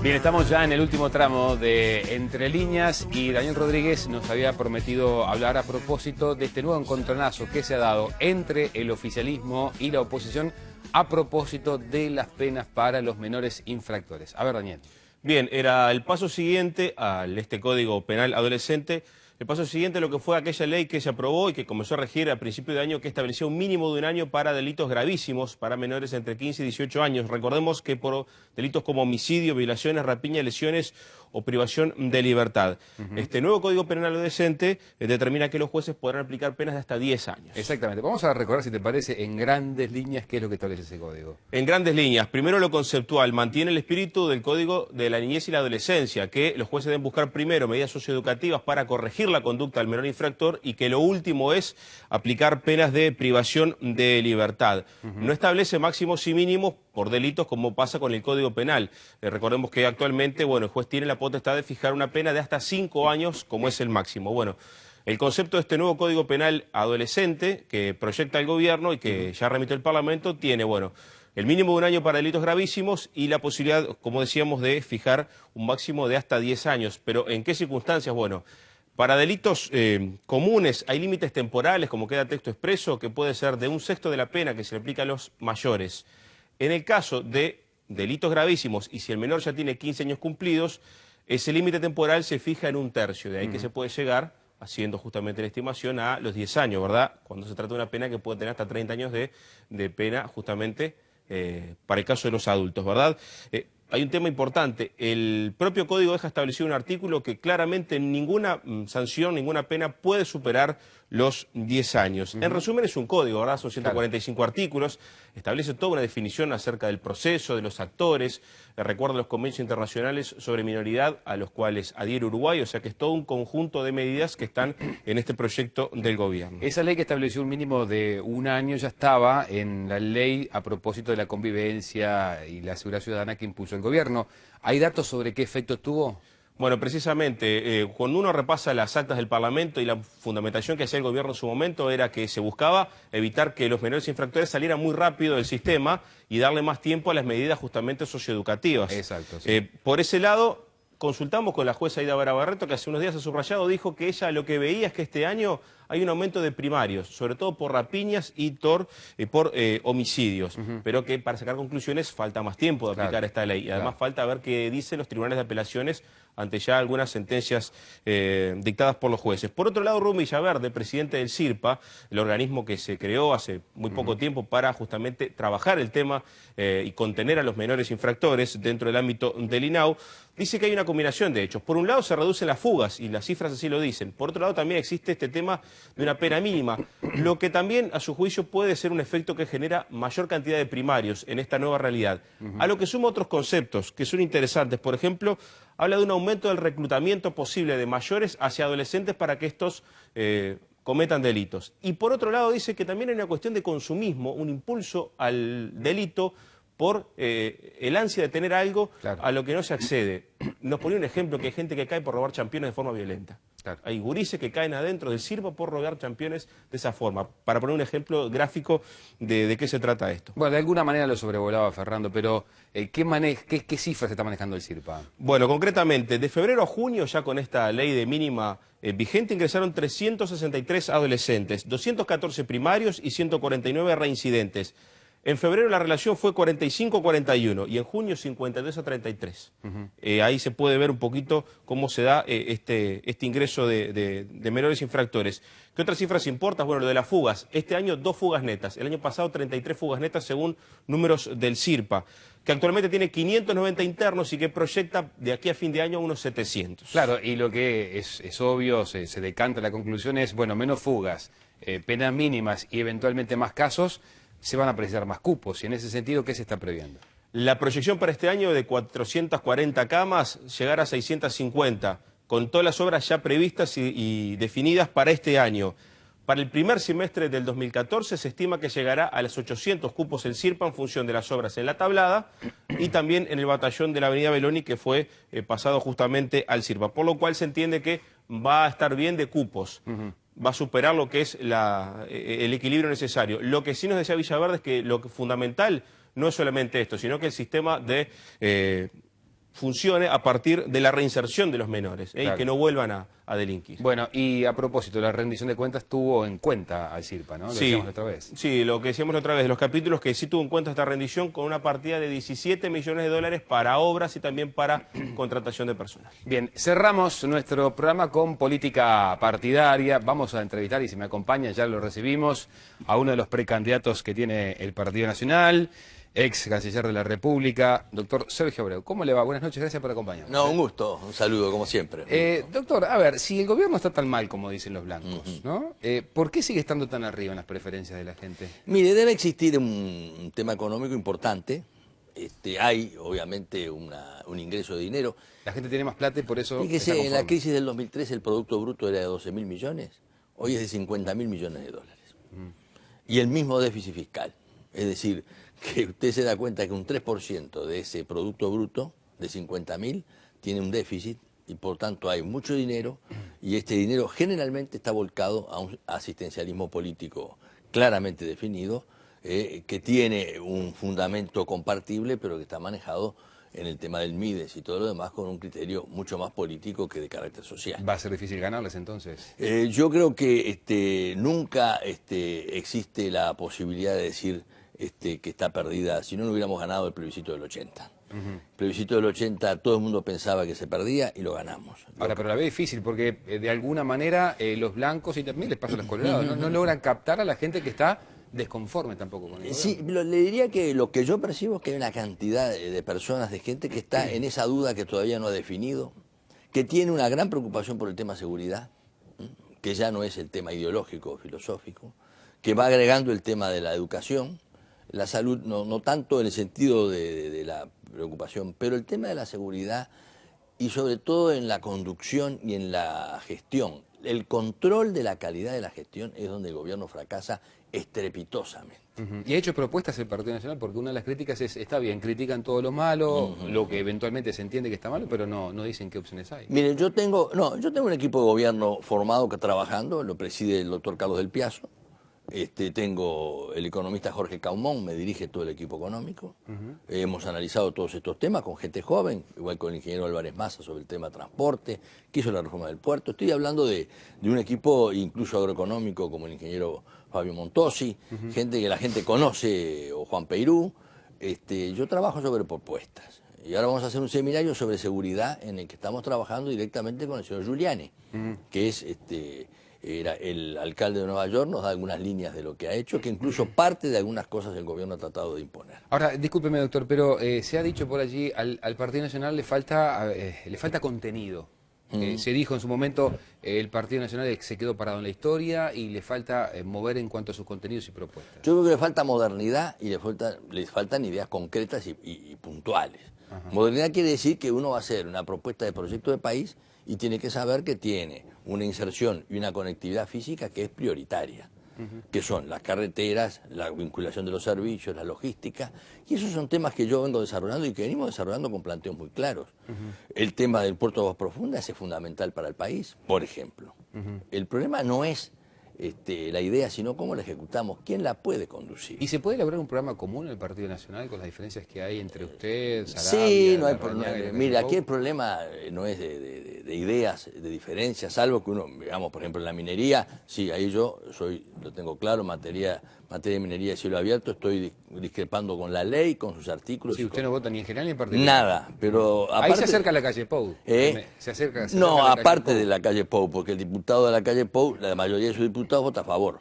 Bien, estamos ya en el último tramo de Entre Líneas y Daniel Rodríguez nos había prometido hablar a propósito de este nuevo encontronazo que se ha dado entre el oficialismo y la oposición a propósito de las penas para los menores infractores. A ver, Daniel. Bien, era el paso siguiente a este Código Penal Adolescente. El paso siguiente a lo que fue aquella ley que se aprobó y que comenzó a regir a principio de año, que establecía un mínimo de un año para delitos gravísimos para menores entre 15 y 18 años. Recordemos que por delitos como homicidio, violaciones, rapiña, lesiones o privación de libertad. Este nuevo Código Penal Adolescente determina que los jueces podrán aplicar penas de hasta 10 años. Exactamente. Vamos a recordar, si te parece, en grandes líneas qué es lo que establece ese código. En grandes líneas, primero lo conceptual, mantiene el espíritu del Código de la Niñez y la Adolescencia, que los jueces deben buscar primero medidas socioeducativas para corregir la conducta del menor infractor y que lo último es aplicar penas de privación de libertad. No establece máximos y mínimos por delitos como pasa con el Código Penal. Recordemos que actualmente, el juez tiene la potestad de fijar una pena de hasta 5 años como es el máximo. El concepto de este nuevo Código Penal Adolescente que proyecta el gobierno y que ya remitió el Parlamento tiene, el mínimo de un año para delitos gravísimos y la posibilidad, como decíamos, de fijar un máximo de hasta 10 años. Pero ¿en qué circunstancias? Para delitos comunes hay límites temporales, como queda texto expreso, que puede ser de 1/6 de la pena que se le aplica a los mayores. En el caso de delitos gravísimos y si el menor ya tiene 15 años cumplidos, ese límite temporal se fija en 1/3, de ahí que se puede llegar, haciendo justamente la estimación, a los 10 años, ¿verdad? Cuando se trata de una pena que puede tener hasta 30 años de pena, justamente para el caso de los adultos, ¿verdad? Hay un tema importante, el propio código deja establecido un artículo que claramente ninguna sanción, ninguna pena puede superar los 10 años. En resumen es un código, ¿verdad? Son 145 artículos, establece toda una definición acerca del proceso, de los actores, recuerda los convenios internacionales sobre minoridad a los cuales adhiere Uruguay, o sea que es todo un conjunto de medidas que están en este proyecto del gobierno. Esa ley que estableció un mínimo de 1 año ya estaba en la ley a propósito de la convivencia y la seguridad ciudadana que impuso el gobierno. ¿Hay datos sobre qué efecto tuvo? Precisamente, cuando uno repasa las actas del Parlamento y la fundamentación que hacía el gobierno en su momento era que se buscaba evitar que los menores infractores salieran muy rápido del sistema y darle más tiempo a las medidas justamente socioeducativas. Exacto. Sí. Por ese lado, consultamos con la jueza Aida Barreto, que hace unos días ha subrayado, dijo que ella lo que veía es que este año hay un aumento de primarios, sobre todo por rapiñas y por homicidios, pero que para sacar conclusiones falta más tiempo de aplicar esta ley y además falta ver qué dicen los tribunales de apelaciones ante ya algunas sentencias dictadas por los jueces. Por otro lado, Rubén Villaverde, presidente del CIRPA, el organismo que se creó hace muy poco tiempo para justamente trabajar el tema y contener a los menores infractores dentro del ámbito del INAU, dice que hay una combinación de hechos. Por un lado se reducen las fugas y las cifras así lo dicen. Por otro lado también existe este tema de una pena mínima, lo que también a su juicio puede ser un efecto que genera mayor cantidad de primarios en esta nueva realidad. A lo que suma otros conceptos que son interesantes. Por ejemplo, habla de un aumento del reclutamiento posible de mayores hacia adolescentes para que estos cometan delitos. Y por otro lado dice que también hay una cuestión de consumismo, un impulso al delito por el ansia de tener algo a lo que no se accede. Nos ponía un ejemplo que hay gente que cae por robar championes de forma violenta. Hay gurises que caen adentro del CIRPA por robar championes de esa forma. Para poner un ejemplo gráfico de qué se trata esto. De alguna manera lo sobrevolaba Fernando, pero ¿qué cifras está manejando el CIRPA? Concretamente, de febrero a junio, ya con esta ley de mínima vigente, ingresaron 363 adolescentes, 214 primarios y 149 reincidentes. En febrero la relación fue 45-41 y en junio 52-33. Ahí se puede ver un poquito cómo se da este ingreso de menores infractores. ¿Qué otras cifras importan? Lo de las fugas. Este año 2 fugas netas. El año pasado 33 fugas netas según números del CIRPA, que actualmente tiene 590 internos y que proyecta de aquí a fin de año unos 700. Claro, y lo que es obvio, se decanta la conclusión es, menos fugas, penas mínimas y eventualmente más casos, se van a precisar más cupos. Y en ese sentido, ¿qué se está previendo? La proyección para este año de 440 camas, llegar a 650, con todas las obras ya previstas y definidas para este año. Para el primer semestre del 2014 se estima que llegará a los 800 cupos el CIRPA en función de las obras en la tablada y también en el batallón de la avenida Beloni que fue pasado justamente al CIRPA. Por lo cual se entiende que va a estar bien de cupos. Va a superar lo que es el equilibrio necesario. Lo que sí nos decía Villaverde es que lo fundamental no es solamente esto, sino que el sistema de funcione a partir de la reinserción de los menores, y que no vuelvan a delinquir. Bueno, y a propósito, la rendición de cuentas tuvo en cuenta al CIRPA, ¿no? Lo decíamos la otra vez. Sí, lo que decíamos la otra vez, de los capítulos que sí tuvo en cuenta esta rendición con una partida de 17 millones de dólares para obras y también para contratación de personas. Bien, cerramos nuestro programa con política partidaria. Vamos a entrevistar, y si me acompañan, ya lo recibimos, a uno de los precandidatos que tiene el Partido Nacional, ex canciller de la República, doctor Sergio Abreu. ¿Cómo le va? Buenas noches, gracias por acompañarnos. No, un gusto, un saludo como siempre. Doctor, a ver, si el gobierno está tan mal como dicen los blancos, ¿no? ¿Por qué sigue estando tan arriba en las preferencias de la gente? Mire, debe existir un tema económico importante. Hay, obviamente, un ingreso de dinero. La gente tiene más plata y por eso... Fíjese, en la crisis del 2003 el Producto Bruto era de 12.000 millones, hoy es de 50.000 millones de dólares. Y el mismo déficit fiscal. Es decir, que usted se da cuenta que un 3% de ese Producto Bruto, de 50.000, tiene un déficit y por tanto hay mucho dinero y este dinero generalmente está volcado a un asistencialismo político claramente definido, que tiene un fundamento compartible pero que está manejado en el tema del Mides y todo lo demás con un criterio mucho más político que de carácter social. ¿Va a ser difícil ganarles entonces? Yo creo que nunca existe la posibilidad de decir que está perdida, si no hubiéramos ganado el plebiscito del 80. El plebiscito del 80 todo el mundo pensaba que se perdía y lo ganamos. Ahora, pero la ve difícil porque de alguna manera los blancos, y también les pasa a los colorados, no logran captar a la gente que está desconforme tampoco con el Sí, le diría que lo que yo percibo es que hay una cantidad de personas, de gente que está en esa duda que todavía no ha definido, que tiene una gran preocupación por el tema seguridad, que ya no es el tema ideológico o filosófico, que va agregando el tema de la educación, la salud, no tanto en el sentido de la preocupación, pero el tema de la seguridad y sobre todo en la conducción y en la gestión. El control de la calidad de la gestión es donde el gobierno fracasa estrepitosamente. Y ha hecho propuestas el Partido Nacional, porque una de las críticas es, está bien, critican todo lo malo, lo que eventualmente se entiende que está malo, pero no dicen qué opciones hay. Miren, yo tengo un equipo de gobierno formado que trabajando, lo preside el doctor Carlos del Piazzo. Tengo el economista Jorge Caumón, me dirige todo el equipo económico. Hemos analizado todos estos temas con gente joven, igual con el ingeniero Álvarez Massa sobre el tema transporte, que hizo la reforma del puerto. Estoy hablando de un equipo incluso agroeconómico como el ingeniero Fabio Montosi, gente que la gente conoce, o Juan Peirú. Yo trabajo sobre propuestas. Y ahora vamos a hacer un seminario sobre seguridad en el que estamos trabajando directamente con el señor Giuliani, que es era el alcalde de Nueva York, nos da algunas líneas de lo que ha hecho, que incluso parte de algunas cosas el gobierno ha tratado de imponer. Ahora, discúlpeme, doctor, pero se ha dicho por allí, al Partido Nacional le falta contenido. Se dijo en su momento, el Partido Nacional se quedó parado en la historia y le falta mover en cuanto a sus contenidos y propuestas. Yo creo que le falta modernidad y les faltan ideas concretas y puntuales. Modernidad quiere decir que uno va a hacer una propuesta de proyecto de país y tiene que saber que tiene una inserción y una conectividad física que es prioritaria, que son las carreteras, la vinculación de los servicios, la logística, y esos son temas que yo vengo desarrollando y que venimos desarrollando con planteos muy claros. El tema del puerto de aguas profundas es fundamental para el país, por ejemplo. El problema no es la idea, sino cómo la ejecutamos, quién la puede conducir. ¿Y se puede elaborar un programa común en el Partido Nacional con las diferencias que hay entre usted, Sarabia? Sí, no hay problema. Mira, aquí el problema no es de ideas, de diferencias, salvo que uno, digamos, por ejemplo, en la minería, sí, ahí yo lo tengo claro, materia de minería de cielo abierto, estoy discrepando con la ley, con sus artículos. Sí, usted no vota ni en general ni en particular. Nada, pero aparte, ahí se acerca a la calle Pou. Se acerca no, a la aparte de la calle Pou, porque el diputado de la calle Pou, la mayoría de sus diputados vota a favor.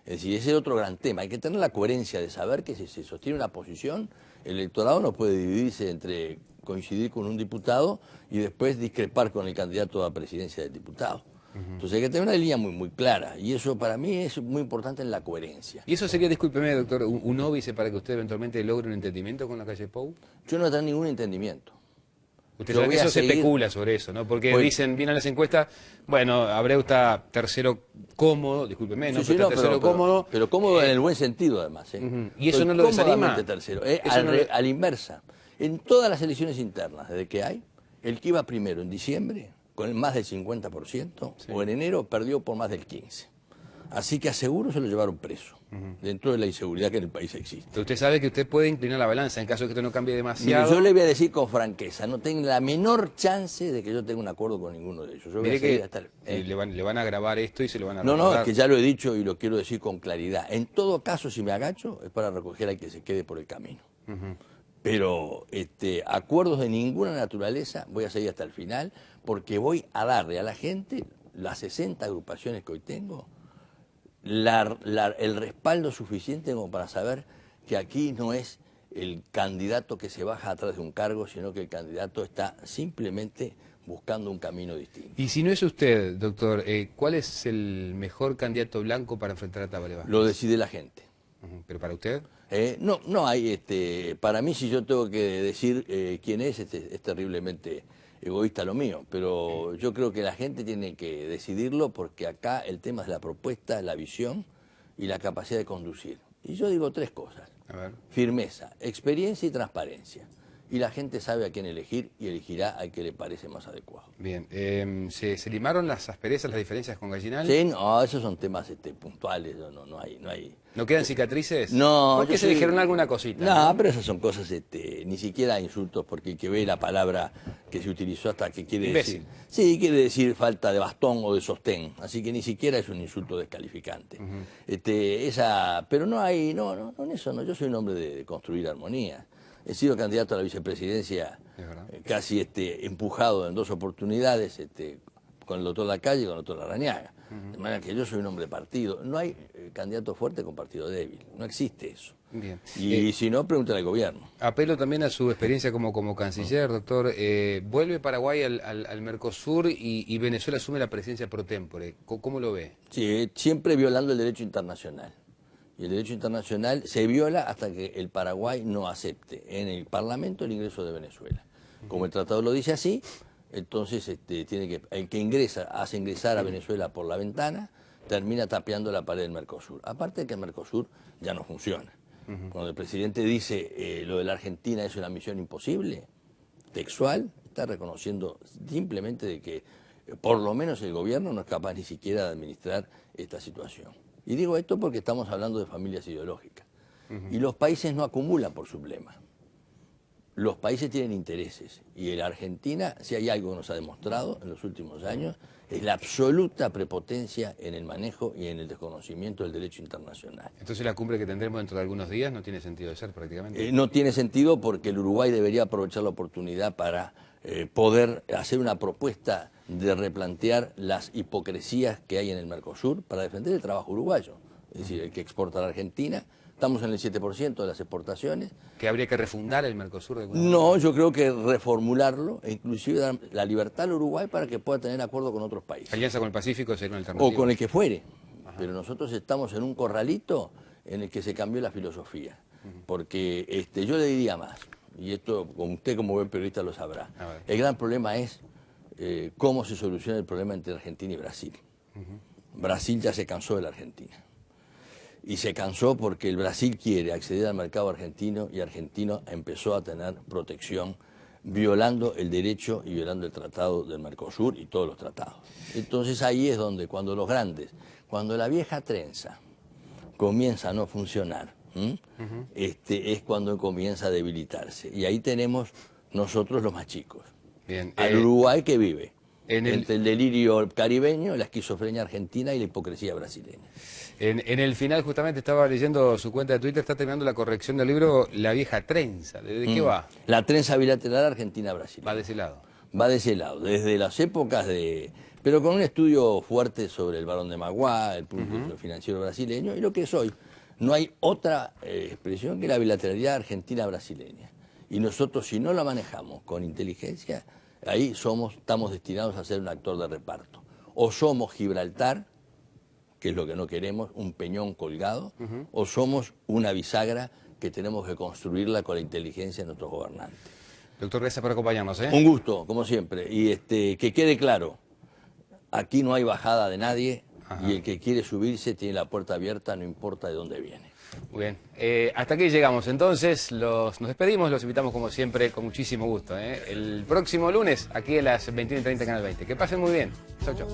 Es decir, ese es otro gran tema. Hay que tener la coherencia de saber que si se sostiene una posición, el electorado no puede dividirse entre coincidir con un diputado y después discrepar con el candidato a la presidencia del diputado. Entonces hay que tener una línea muy clara y eso para mí es muy importante en la coherencia. ¿Y eso sería, discúlpeme, doctor, un óbice para que usted eventualmente logre un entendimiento con la calle Pou? Yo no tengo ningún entendimiento. Usted sabe que eso se especula sobre eso, ¿no? Porque dicen, vienen las encuestas, bueno, Abreu está tercero cómodo, discúlpeme, ¿no? Sí, pero está tercero cómodo. Pero cómodo en el buen sentido, además. ¿Y eso no lo desanima? Tercero. A la inversa. En todas las elecciones internas, desde que hay, el que iba primero en diciembre, con más del 50%, o en enero perdió por más del 15%. Así que a Seguro se lo llevaron preso, dentro de la inseguridad que en el país existe. Pero usted sabe que usted puede inclinar la balanza en caso de que esto no cambie Mire, demasiado. yo le voy a decir con franqueza, no tengo la menor chance de que yo tenga un acuerdo con ninguno de ellos. Yo voy Mire a seguir que hasta le van a grabar esto y se lo van a No, recordar. es que ya lo he dicho y lo quiero decir con claridad. En todo caso, si me agacho, es para recoger al que se quede por el camino. Pero acuerdos de ninguna naturaleza voy a seguir hasta el final, porque voy a darle a la gente, las 60 agrupaciones que hoy tengo, el respaldo suficiente como para saber que aquí no es el candidato que se baja atrás de un cargo, sino que el candidato está simplemente buscando un camino distinto. Y si no es usted, doctor, ¿cuál es el mejor candidato blanco para enfrentar a Tabaré Vázquez? Lo decide la gente. ¿Pero para usted? No hay, para mí si yo tengo que decir quién es terriblemente egoísta lo mío, pero yo creo que la gente tiene que decidirlo porque acá el tema es la propuesta, la visión y la capacidad de conducir. Y yo digo 3 cosas: A ver. firmeza, experiencia y transparencia. Y la gente sabe a quién elegir y elegirá al que le parece más adecuado. Bien, ¿se limaron las asperezas, las diferencias con Gallinal? Sí, no, esos son temas puntuales, no hay... ¿No quedan cicatrices? No. ¿Por qué se dijeron alguna cosita? No, pero esas son cosas, ni siquiera insultos, porque el que ve la palabra que se utilizó hasta que quiere Imbécil. decir... Sí, quiere decir falta de bastón o de sostén, así que ni siquiera es un insulto descalificante. Pero no hay, en eso no, yo soy un hombre de construir armonía. He sido candidato a la vicepresidencia casi empujado en 2 oportunidades, con el doctor Lacalle y con el doctor Larrañaga. De manera que yo soy un hombre de partido. No hay candidato fuerte con partido débil. No existe eso. Bien. Y si no, pregúntale al gobierno. Apelo también a su experiencia como canciller, doctor. Vuelve Paraguay al Mercosur y Venezuela asume la presidencia pro tempore. ¿Cómo lo ve? Sí, siempre violando el derecho internacional. Y el derecho internacional se viola hasta que el Paraguay no acepte en el Parlamento el ingreso de Venezuela. Como el tratado lo dice así, entonces el que hace ingresar a Venezuela por la ventana, termina tapeando la pared del Mercosur. Aparte de que el Mercosur ya no funciona. Cuando el presidente dice lo de la Argentina es una misión imposible, textual, está reconociendo simplemente de que por lo menos el gobierno no es capaz ni siquiera de administrar esta situación. Y digo esto porque estamos hablando de familias ideológicas. Y los países no acumulan por sublema. Los países tienen intereses. Y en la Argentina, si hay algo que nos ha demostrado en los últimos años, es la absoluta prepotencia en el manejo y en el desconocimiento del derecho internacional. Entonces la cumbre que tendremos dentro de algunos días no tiene sentido de ser prácticamente. No tiene sentido porque el Uruguay debería aprovechar la oportunidad para poder hacer una propuesta de replantear las hipocresías que hay en el Mercosur para defender el trabajo uruguayo. Es decir, el que exporta a la Argentina, estamos en el 7% de las exportaciones. ¿Que habría que refundar el Mercosur? De alguna manera? No, yo creo que reformularlo e inclusive dar la libertad al Uruguay para que pueda tener acuerdo con otros países. Alianza con el Pacífico sería una alternativa. O con el que fuere. Pero nosotros estamos en un corralito en el que se cambió la filosofía. Porque yo le diría más, y esto usted como buen periodista lo sabrá. El gran problema es cómo se soluciona el problema entre Argentina y Brasil. Brasil ya se cansó de la Argentina. Y se cansó porque el Brasil quiere acceder al mercado argentino y argentino empezó a tener protección violando el derecho y violando el tratado del Mercosur y todos los tratados. Entonces ahí es donde cuando los grandes, cuando la vieja trenza comienza a no funcionar, es cuando comienza a debilitarse. Y ahí tenemos nosotros los más chicos. Bien, al Uruguay que vive entre el delirio caribeño, la esquizofrenia argentina y la hipocresía brasileña. En el final justamente estaba leyendo su cuenta de Twitter, está terminando la corrección del libro La vieja trenza. ¿De qué va? La trenza bilateral argentina-brasileña. Va de ese lado. Va de ese lado, desde las épocas pero con un estudio fuerte sobre el Barón de Maguá, el punto financiero brasileño, y lo que es hoy. No hay otra expresión que la bilateralidad argentina-brasileña. Y nosotros, si no la manejamos con inteligencia, ahí estamos destinados a ser un actor de reparto. O somos Gibraltar, que es lo que no queremos, un peñón colgado, o somos una bisagra que tenemos que construirla con la inteligencia de nuestros gobernantes. Doctor, gracias por acompañarnos. Un gusto, como siempre. Y que quede claro, aquí no hay bajada de nadie, y el que quiere subirse tiene la puerta abierta, no importa de dónde viene. Muy bien. Hasta aquí llegamos entonces, nos despedimos, los invitamos como siempre con muchísimo gusto. El próximo lunes, aquí a las 21:30 Canal 20. Que pasen muy bien. Chau, chau.